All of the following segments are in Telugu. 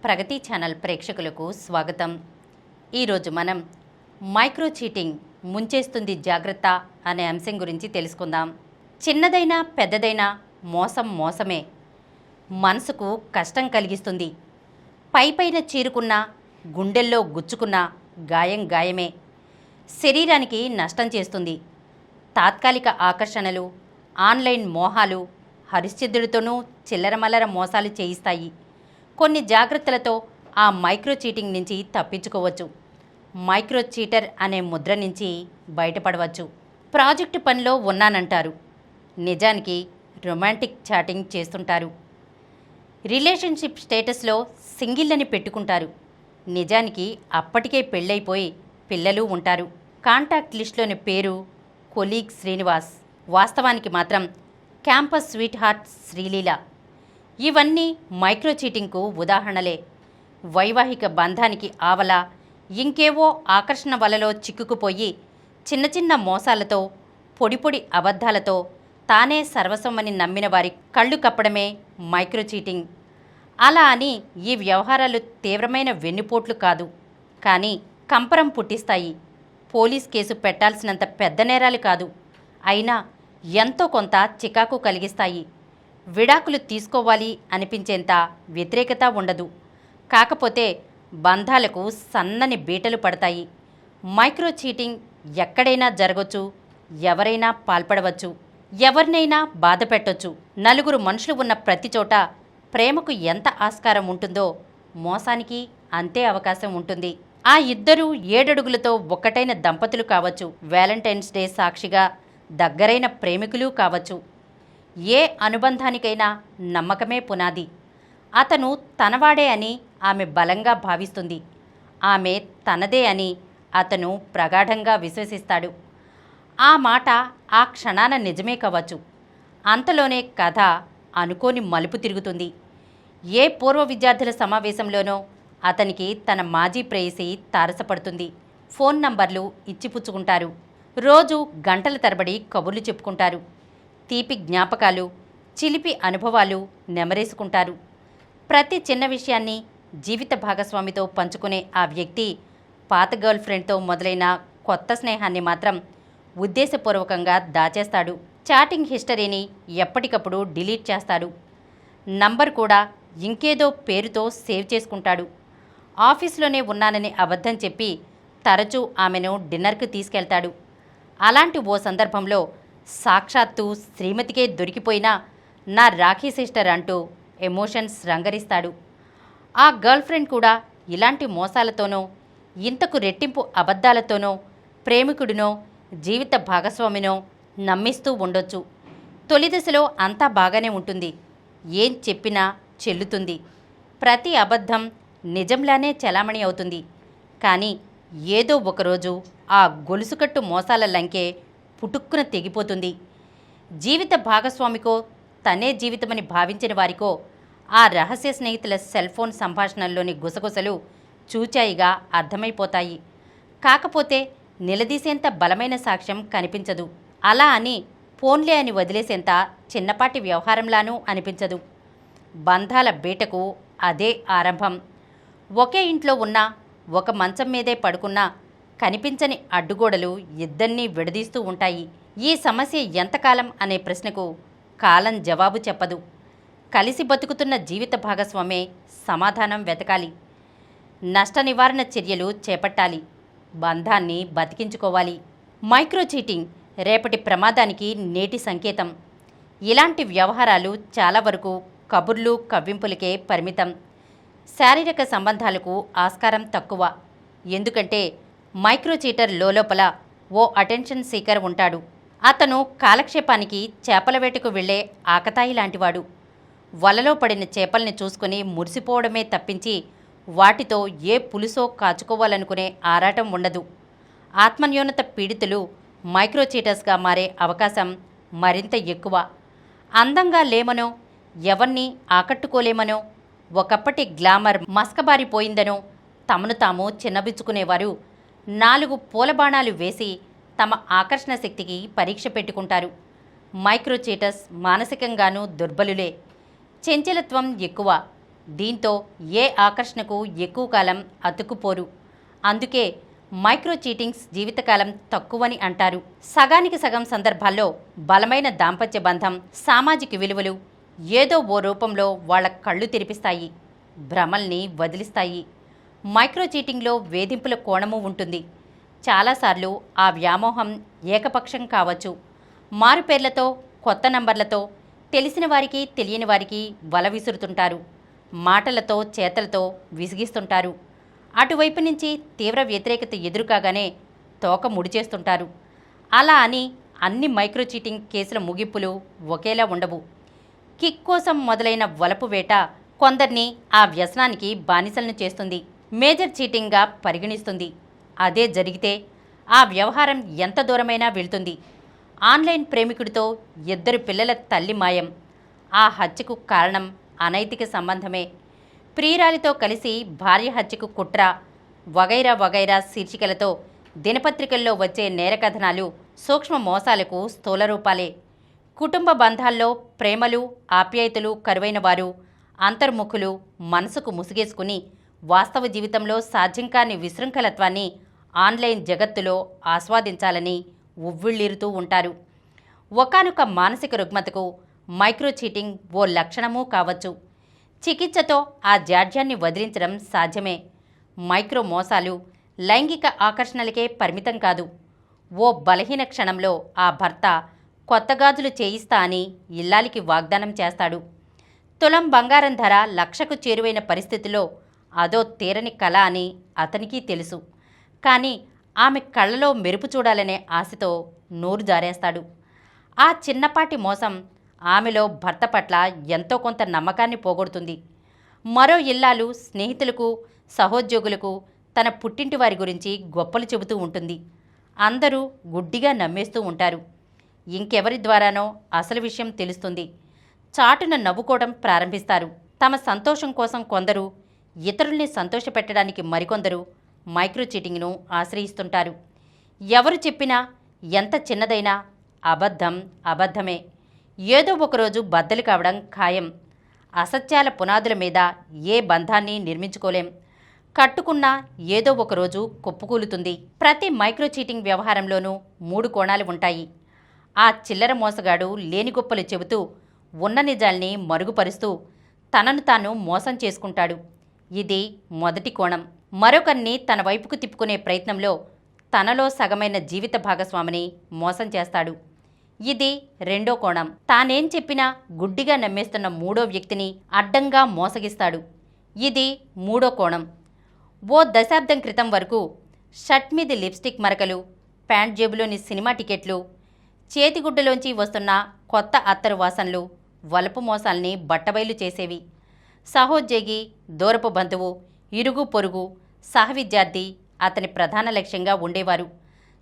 ప్రగతి ఛానల్ ప్రేక్షకులకు స్వాగతం. ఈరోజు మనం మైక్రో చీటింగ్ ముంచేస్తుంది జాగ్రత్త అనే అంశం గురించి తెలుసుకుందాం. చిన్నదైనా పెద్దదైనా మోసం మోసమే, మనసుకు కష్టం కలిగిస్తుంది. పైపైన చీరుకున్న, గుండెల్లో గుచ్చుకున్న గాయం గాయమే, శరీరానికి నష్టం చేస్తుంది. తాత్కాలిక ఆకర్షణలు, ఆన్లైన్ మోహాలు హరిశ్చంద్రుడితోనూ చిల్లరమల్లర మోసాలు చేయిస్తాయి. కొన్ని జాగ్రత్తలతో ఆ మైక్రో చీటింగ్ నుంచి తప్పించుకోవచ్చు. మైక్రో చీటర్ అనే ముద్ర నుంచి బయటపడవచ్చు. ప్రాజెక్టు పనిలో ఉన్నానంటారు, నిజానికి రొమాంటిక్ చాటింగ్ చేస్తుంటారు. రిలేషన్షిప్ స్టేటస్లో సింగిల్ అని పెట్టుకుంటారు, నిజానికి అప్పటికే పెళ్ళైపోయి పిల్లలు ఉంటారు. కాంటాక్ట్ లిస్టులోని పేరు కొలీగ్ శ్రీనివాస్, వాస్తవానికి మాత్రం క్యాంపస్ స్వీట్ హార్ట్ శ్రీలీల. ఇవన్నీ మైక్రో చీటింగ్కు ఉదాహరణలే. వైవాహిక బంధానికి ఆవల ఇంకేవో ఆకర్షణ వలలో చిక్కుకుపోయి చిన్న చిన్న మోసాలతో, పొడి పొడి అబద్ధాలతో తానే సర్వస్వమని నమ్మిన వారి కళ్ళు కప్పడమే మైక్రో చీటింగ్. అలా అని ఈ వ్యవహారాలు తీవ్రమైన వెన్నుపోట్లు కాదు, కానీ కంపరం పుట్టిస్తాయి. పోలీస్ కేసు పెట్టాల్సినంత పెద్ద నేరాలు కాదు, అయినా ఎంతో కొంత చికాకు కలిగిస్తాయి. విడాకులు తీసుకోవాలి అనిపించేంత వ్యతిరేకత ఉండదు, కాకపోతే బంధాలకు సన్నని బీటలు పడతాయి. మైక్రో చీటింగ్ ఎక్కడైనా జరగవచ్చు, ఎవరైనా పాల్పడవచ్చు, ఎవరినైనా బాధ పెట్టొచ్చు. నలుగురు మనుషులు ఉన్న ప్రతి చోట ప్రేమకు ఎంత ఆస్కారం ఉంటుందో మోసానికి అంతే అవకాశం ఉంటుంది. ఆ ఇద్దరూ 7 అడుగులతో ఒక్కటైన దంపతులు కావచ్చు, వ్యాలంటైన్స్ డే సాక్షిగా దగ్గరైన ప్రేమికులు కావచ్చు. ఏ అనుబంధానికైనా నమ్మకమే పునాది. అతను తనవాడే అని ఆమె బలంగా భావిస్తుంది, ఆమె తనదే అని అతను ప్రగాఢంగా విశ్వసిస్తాడు. ఆ మాట ఆ క్షణాన నిజమే కావచ్చు, అంతలోనే కథ అనుకోని మలుపు తిరుగుతుంది. ఏ పూర్వ విద్యార్థుల సమావేశంలోనో అతనికి తన మాజీ ప్రేయసి తారసపడుతుంది. ఫోన్ నంబర్లు ఇచ్చిపుచ్చుకుంటారు, రోజు గంటల తరబడి కబుర్లు చెప్పుకుంటారు. తీపి జ్ఞాపకాలు, చిలిపి అనుభవాలు నెమరేసుకుంటారు. ప్రతి చిన్న విషయాన్ని జీవిత భాగస్వామితో పంచుకునే ఆ వ్యక్తి పాత గర్ల్ ఫ్రెండ్తో మొదలైన కొత్త స్నేహాన్ని మాత్రం ఉద్దేశపూర్వకంగా దాచేస్తాడు. చాటింగ్ హిస్టరీని ఎప్పటికప్పుడు డిలీట్ చేస్తాడు. నంబర్ కూడా ఇంకేదో పేరుతో సేవ్ చేసుకుంటాడు. ఆఫీసులోనే ఉన్నానని అబద్ధం చెప్పి తరచూ ఆమెను డిన్నర్కు తీసుకెళ్తాడు. అలాంటి ఓ సందర్భంలో సాక్షాత్తు శ్రీమతికే దొరికిపోయినా నా రాఖీ సిస్టర్ అంటూ ఎమోషన్స్ రంగరిస్తాడు. ఆ గర్ల్ ఫ్రెండ్ కూడా ఇలాంటి మోసాలతోనో, ఇంతకు రెట్టింపు అబద్ధాలతోనో ప్రేమికుడినో జీవిత భాగస్వామినో నమ్మిస్తూ ఉండొచ్చు. తొలి దశలో అంతా బాగానే ఉంటుంది, ఏం చెప్పినా చెల్లుతుంది. ప్రతి అబద్ధం నిజంలానే చలామణి అవుతుంది. కానీ ఏదో ఒకరోజు ఆ గొలుసుకట్టు మోసాల లంకే పుటుక్కున తెగిపోతుంది. జీవిత భాగస్వామికో, తనే జీవితమని భావించిన వారికో ఆ రహస్య స్నేహితుల సెల్ ఫోన్ సంభాషణల్లోని గుసగుసలు చూచాయిగా అర్థమైపోతాయి. కాకపోతే నిలదీసేంత బలమైన సాక్ష్యం కనిపించదు. అలా అని ఫోన్లే అని వదిలేసేంత చిన్నపాటి వ్యవహారంలానూ అనిపించదు. బంధాల బీటకు అదే ఆరంభం. ఒకే ఇంట్లో ఉన్న, ఒక మంచం మీదే పడుకున్నా కనిపించని అడ్డుగోడలు ఇద్దరినీ విడదీస్తూ ఉంటాయి. ఈ సమస్య ఎంతకాలం అనే ప్రశ్నకు కాలం జవాబు చెప్పదు. కలిసి బతుకుతున్న జీవిత భాగస్వామే సమాధానం వెతకాలి. నష్ట నివారణ చర్యలు చేపట్టాలి, బంధాన్ని బతికించుకోవాలి. మైక్రో చీటింగ్ రేపటి ప్రమాదానికి నేటి సంకేతం. ఇలాంటి వ్యవహారాలు చాలా వరకు కబుర్లు, కవ్వింపులకే పరిమితం. శారీరక సంబంధాలకు ఆస్కారం తక్కువ. ఎందుకంటే మైక్రో చీటర్ లోపల ఓ అటెన్షన్ సీకర్ ఉంటాడు. అతను కాలక్షేపానికి చేపల వేటకు వెళ్లే ఆకతాయి లాంటివాడు. వలలో పడిన చేపల్ని చూసుకుని మురిసిపోవడమే తప్పించి వాటితో ఏ పులుసో కాచుకోవాలనుకునే ఆరాటం ఉండదు. ఆత్మన్యూనత పీడితులు మైక్రో చీటర్స్గా మారే అవకాశం మరింత ఎక్కువ. అందంగా లేమనో, ఎవరిని ఆకట్టుకోలేమనో, ఒకప్పటి గ్లామర్ మస్కబారిపోయిందనో తమను తాము చిన్నబిచ్చుకునేవారు 4 పూలబాణాలు వేసి తమ ఆకర్షణ శక్తికి పరీక్ష పెట్టుకుంటారు. మైక్రో చీటర్స్ మానసికంగానూ దుర్బలులే, చంచలత్వం ఎక్కువ, దీంతో ఏ ఆకర్షణకు ఎక్కువ కాలం అతుక్కుపోరు. అందుకే మైక్రో చీటింగ్స్ జీవితకాలం తక్కువని అంటారు. సగానికి సగం సందర్భాల్లో బలమైన దాంపత్య బంధం, సామాజిక విలువలు ఏదో ఓ రూపంలో వాళ్ళ కళ్ళు తెరిపిస్తాయి, భ్రమల్ని వదిలిస్తాయి. మైక్రో చీటింగ్లో వేధింపుల కోణము ఉంటుంది. చాలాసార్లు ఆ వ్యామోహం ఏకపక్షం కావచ్చు. మారుపేర్లతో, కొత్త నంబర్లతో తెలిసిన వారికి తెలియని వారికి వల విసురుతుంటారు. మాటలతో చేతలతో విసిగిస్తుంటారు. అటువైపు నుంచి తీవ్ర వ్యతిరేకత ఎదురుకాగానే తోక ముడిచేస్తుంటారు. అలా అని అన్ని మైక్రో చీటింగ్ కేసుల ముగింపులు ఒకేలా ఉండవు. కిక్ కోసం మొదలైన వలపు వేట కొందరిని ఆ వ్యసనానికి బానిసలను చేస్తుంది, మేజర్ చీటింగ్గా పరిగణిస్తుంది. అదే జరిగితే ఆ వ్యవహారం ఎంత దూరమైనా వెళ్తుంది. ఆన్లైన్ ప్రేమికుడితో 2 పిల్లల తల్లి మాయం. ఆ హత్యకు కారణం అనైతిక సంబంధమే. ప్రియురాలితో కలిసి భార్య హత్యకు కుట్ర, వగైరా వగైరా శీర్షికలతో దినపత్రికల్లో వచ్చే నేర కథనాలు సూక్ష్మ మోసాలకు స్థూల రూపాలే. కుటుంబ బంధాల్లో ప్రేమలు, ఆప్యాయతలు కరువైన వారు అంతర్ముఖులు మనసుకు ముసుగేసుకుని వాస్తవ జీవితంలో సాధ్యం కాని విశృంఖలత్వాన్ని ఆన్లైన్ జగత్తులో ఆస్వాదించాలని ఉవ్విళ్ళీరుతూ ఉంటారు. ఒకానొక మానసిక రుగ్మతకు మైక్రో చీటింగ్ ఓ లక్షణమూ కావచ్చు. చికిత్సతో ఆ జాడ్యాన్ని వదిలించడం సాధ్యమే. మైక్రో మోసాలు లైంగిక ఆకర్షణలకే పరిమితం కాదు. ఓ బలహీన క్షణంలో ఆ భర్త కొత్త గాజులు చేయిస్తా అని ఇల్లాలికి వాగ్దానం చేస్తాడు. తులం బంగారం ధర 1,00,000కు చేరువైన పరిస్థితిలో అదో తీరని కళ అని అతనికి తెలుసు. కానీ ఆమె కళ్ళలో మెరుపు చూడాలనే ఆశతో నోరు జారేస్తాడు. ఆ చిన్నపాటి మోసం ఆమెలో భర్త పట్ల ఎంతో కొంత నమ్మకాన్ని పోగొడుతుంది. మరో ఇల్లాలు స్నేహితులకు, సహోద్యోగులకు తన పుట్టింటి వారి గురించి గొప్పలు చెబుతూ ఉంటుంది. అందరూ గుడ్డిగా నమ్మేస్తూ ఉంటారు. ఇంకెవరి ద్వారానో అసలు విషయం తెలుస్తుంది. చాటున నవ్వుకోవడం ప్రారంభిస్తారు. తమ సంతోషం కోసం కొందరు, ఇతరుల్ని సంతోషపెట్టడానికి మరికొందరు మైక్రో చీటింగ్ను ఆశ్రయిస్తుంటారు. ఎవరు చెప్పినా, ఎంత చిన్నదైనా అబద్ధం అబద్ధమే. ఏదో ఒకరోజు బద్దలు కావడం ఖాయం. అసత్యాల పునాదుల మీద ఏ బంధాన్ని నిర్మించుకోలేం. కట్టుకున్నా ఏదో ఒకరోజు కుప్పకూలుతుంది. ప్రతి మైక్రో చీటింగ్ వ్యవహారంలోనూ 3 కోణాలు ఉంటాయి. ఆ చిల్లర మోసగాడు లేనిగొప్పలు చెబుతూ ఉన్న నిజాల్ని మరుగుపరుస్తూ తనను తాను మోసం చేసుకుంటాడు. ఇది మొదటి కోణం. మరొకరిని తన వైపుకు తిప్పుకునే ప్రయత్నంలో తనలో సగమైన జీవిత భాగస్వామిని మోసం చేస్తాడు. ఇది రెండో కోణం. తానేం చెప్పినా గుడ్డిగా నమ్మేస్తున్న మూడో వ్యక్తిని అడ్డంగా మోసగిస్తాడు. ఇది మూడో కోణం. ఓ దశాబ్దం క్రితం వరకు షర్ట్ మీది లిప్స్టిక్ మరకలు, ప్యాంట్ జేబులోని సినిమా టికెట్లు, చేతిగుడ్డలోంచి వస్తున్న కొత్త అత్తరు వాసనలు వలపు మోసాల్ని బట్టబయలు చేసేవి. సహోద్యోగి, దూరపు బంధువు, ఇరుగు పొరుగు, సహవిద్యార్థి అతని ప్రధాన లక్ష్యంగా ఉండేవారు.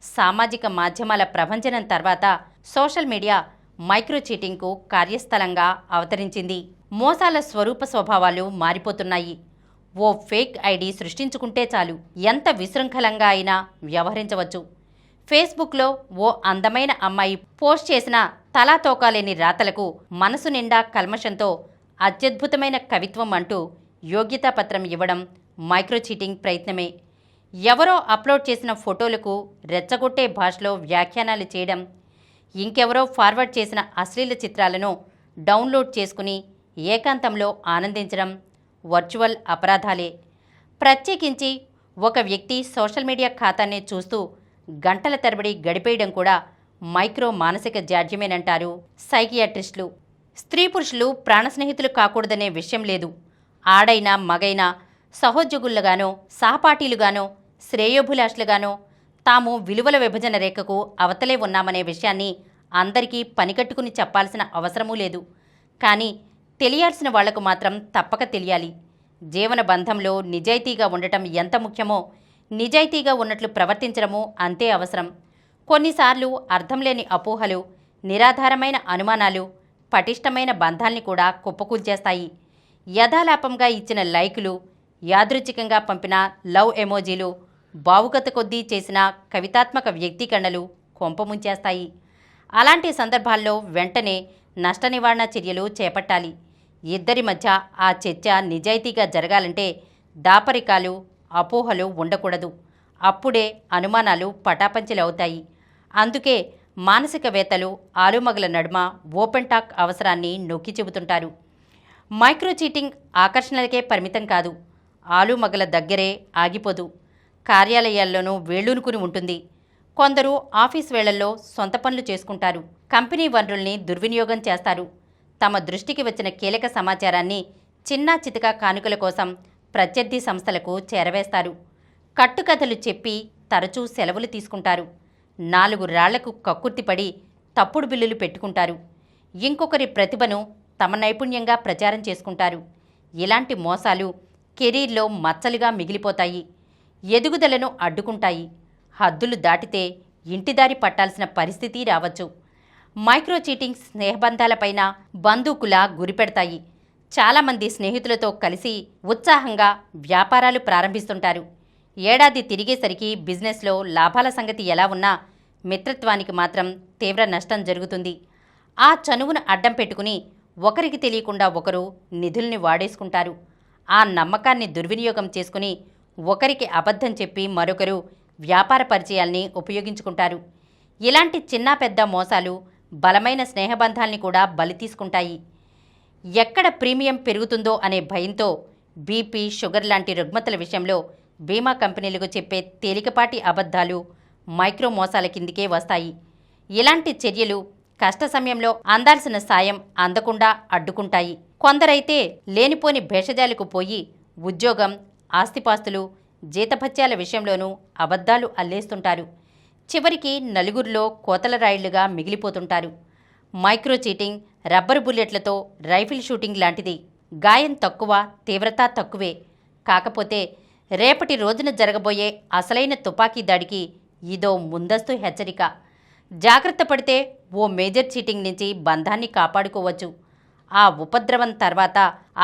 సామాజిక మాధ్యమాల ప్రభంజనం తర్వాత సోషల్ మీడియా మైక్రో చీటింగ్కు కార్యస్థలంగా అవతరించింది. మోసాల స్వరూప స్వభావాలు మారిపోతున్నాయి. ఓ ఫేక్ ఐడి సృష్టించుకుంటే చాలు ఎంత విశృంఖలంగా అయినా వ్యవహరించవచ్చు. ఫేస్బుక్లో ఓ అందమైన అమ్మాయి పోస్ట్ చేసిన తలాతోకాలేని రాతలకు మనసు నిండా కల్మషంతో అత్యద్భుతమైన కవిత్వం అంటూ యోగ్యతాపత్రం ఇవ్వడం మైక్రో చీటింగ్ ప్రయత్నమే. ఎవరో అప్లోడ్ చేసిన ఫోటోలకు రెచ్చగొట్టే భాషలో వ్యాఖ్యానాలు చేయడం, ఇంకెవరో ఫార్వర్డ్ చేసిన అశ్లీల చిత్రాలను డౌన్లోడ్ చేసుకుని ఏకాంతంలో ఆనందించడం వర్చువల్ అపరాధాలే. ప్రత్యేకించి ఒక వ్యక్తి సోషల్ మీడియా ఖాతాన్ని చూస్తూ గంటల తరబడి గడిపేయడం కూడా మైక్రో మానసిక జాడ్యమేనంటారు సైకియాట్రిస్టులు. స్త్రీ పురుషులు ప్రాణ స్నేహితులు కాకూడదనే విషయం లేదు. ఆడైనా మగైనా సహోద్యోగులుగానో సహపాఠీలుగానో శ్రేయోభిలాషులుగానో తాము విలువల విభజన రేఖకు అవతలే ఉన్నామనే విషయాన్ని అందరికీ పనికట్టుకుని చెప్పాల్సిన అవసరమూ లేదు. కానీ తెలియాల్సిన వాళ్లకు మాత్రం తప్పక తెలియాలి. జీవన బంధంలో నిజాయితీగా ఉండటం ఎంత ముఖ్యమో నిజాయితీగా ఉన్నట్లు ప్రవర్తించడమూ అంతే అవసరం. కొన్నిసార్లు అర్థం లేని అపోహలు, నిరాధారమైన అనుమానాలు పటిష్టమైన బంధాల్ని కూడా కుప్పకూల్చేస్తాయి. యథాలాపంగా ఇచ్చిన లైకులు, యాదృచ్ఛికంగా పంపిన లవ్ ఎమోజీలు, భావుకత కొద్దీ చేసిన కవితాత్మక వ్యక్తీకరణలు కొంపముంచేస్తాయి. అలాంటి సందర్భాల్లో వెంటనే నష్ట నివారణ చర్యలు చేపట్టాలి. ఇద్దరి మధ్య ఆ చర్చ నిజాయితీగా జరగాలంటే దాపరికాలు, అపోహలు ఉండకూడదు. అప్పుడే అనుమానాలు పటాపంచలవుతాయి. అందుకే మానసికవేత్తలు ఆలుమగల నడుమ ఓపెన్ టాక్ అవసరాన్ని నొక్కి చెబుతుంటారు. మైక్రో చీటింగ్ ఆకర్షణలకే పరిమితం కాదు. ఆలుమగల దగ్గరే ఆగిపోదు. కార్యాలయాల్లోనూ వేళ్ళూనుకుని ఉంటుంది. కొందరు ఆఫీస్ వేళల్లో సొంత పనులు చేసుకుంటారు. కంపెనీ వనరుల్ని దుర్వినియోగం చేస్తారు. తమ దృష్టికి వచ్చిన కీలక సమాచారాన్ని చిన్నా చితక కానుకల కోసం ప్రత్యర్థి సంస్థలకు చేరవేస్తారు. కట్టుకథలు చెప్పి తరచూ సెలవులు తీసుకుంటారు. 4 రాళ్లకు కక్కుర్తిపడి తప్పుడు బిల్లులు పెట్టుకుంటారు. ఇంకొకరి ప్రతిభను తమ నైపుణ్యంగా ప్రచారం చేసుకుంటారు. ఇలాంటి మోసాలు కెరీర్లో మచ్చలుగా మిగిలిపోతాయి. ఎదుగుదలను అడ్డుకుంటాయి. హద్దులు దాటితే ఇంటిదారి పట్టాల్సిన పరిస్థితి రావచ్చు. మైక్రో చీటింగ్ స్నేహబంధాలపైన బందూకులా గురిపెడతాయి. చాలామంది స్నేహితులతో కలిసి ఉత్సాహంగా వ్యాపారాలు ప్రారంభిస్తుంటారు. ఏడాది తిరిగేసరికి బిజినెస్లో లాభాల సంగతి ఎలా ఉన్నా మిత్రత్వానికి మాత్రం తీవ్ర నష్టం జరుగుతుంది. ఆ చనువును అడ్డం పెట్టుకుని ఒకరికి తెలియకుండా ఒకరు నిధుల్ని వాడేసుకుంటారు. ఆ నమ్మకాన్ని దుర్వినియోగం చేసుకుని ఒకరికి అబద్ధం చెప్పి మరొకరు వ్యాపార పరిచయాల్ని ఉపయోగించుకుంటారు. ఇలాంటి చిన్న పెద్ద మోసాలు బలమైన స్నేహబంధాల్ని కూడా బలి తీసుకుంటాయి. ఎక్కడ ప్రీమియం పెరుగుతుందో అనే భయంతో బీపీ, షుగర్ లాంటి రుగ్మతల విషయంలో బీమా కంపెనీలకు చెప్పే తేలికపాటి అబద్ధాలు మైక్రో మోసాల కిందికే వస్తాయి. ఇలాంటి చర్యలు కష్ట సమయంలో అందాల్సిన సాయం అందకుండా అడ్డుకుంటాయి. కొందరైతే లేనిపోని భేషజాలకు పోయి ఉద్యోగం, ఆస్తిపాస్తులు, జీతభత్యాల విషయంలోనూ అబద్ధాలు అల్లేస్తుంటారు. చివరికి నలుగురిలో కోతల రాయిళ్లుగా మిగిలిపోతుంటారు. మైక్రో చీటింగ్ రబ్బరు బుల్లెట్లతో రైఫిల్ షూటింగ్ లాంటిది. గాయం తక్కువ, తీవ్రత తక్కువే. కాకపోతే రేపటి రోజున జరగబోయే అసలైన తుపాకీ దాడికి ఇదో ముందస్తు హెచ్చరిక. జాగ్రత్త పడితే ఓ మేజర్ చీటింగ్ నుంచి బంధాన్ని కాపాడుకోవచ్చు. ఆ ఉపద్రవం తర్వాత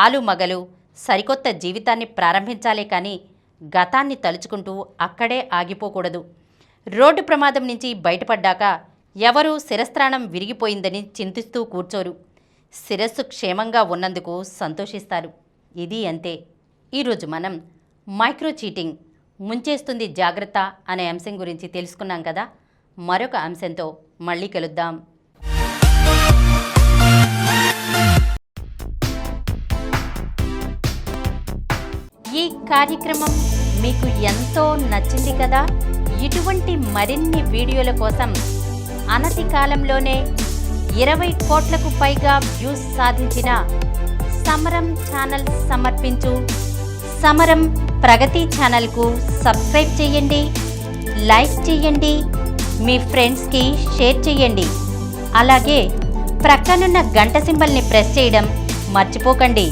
ఆలుమగలు సరికొత్త జీవితాన్ని ప్రారంభించాలే కానీ గతాన్ని తలుచుకుంటూ అక్కడే ఆగిపోకూడదు. రోడ్డు ప్రమాదం నుంచి బయటపడ్డాక ఎవరూ శిరస్త్రాణం విరిగిపోయిందని చింతిస్తూ కూర్చోరు. శిరస్సు క్షేమంగా ఉన్నందుకు సంతోషిస్తారు. ఇది అంతే. ఈరోజు మనం మైక్రో చీటింగ్ ముంచేస్తుంది జాగ్రత్త అనే అంశం గురించి తెలుసుకున్నాం కదా. మరొక అంశంతో మళ్ళీ కలుద్దాం. ఈ కార్యక్రమం మీకు ఎంతో నచ్చింది కదా. ఇటువంటి మరిన్ని వీడియోల కోసం అనతి కాలంలోనే 20 కోట్లకు పైగా వ్యూస్ సాధించిన సమరం ఛానల్ సమర్పించు సమరం ప్రగతి ఛానల్కు సబ్స్క్రైబ్ చేయండి, లైక్ చేయండి, మీ ఫ్రెండ్స్కి షేర్ చేయండి. అలాగే ప్రక్కనున్న గంట సింబల్ని ప్రెస్ చేయడం మర్చిపోకండి.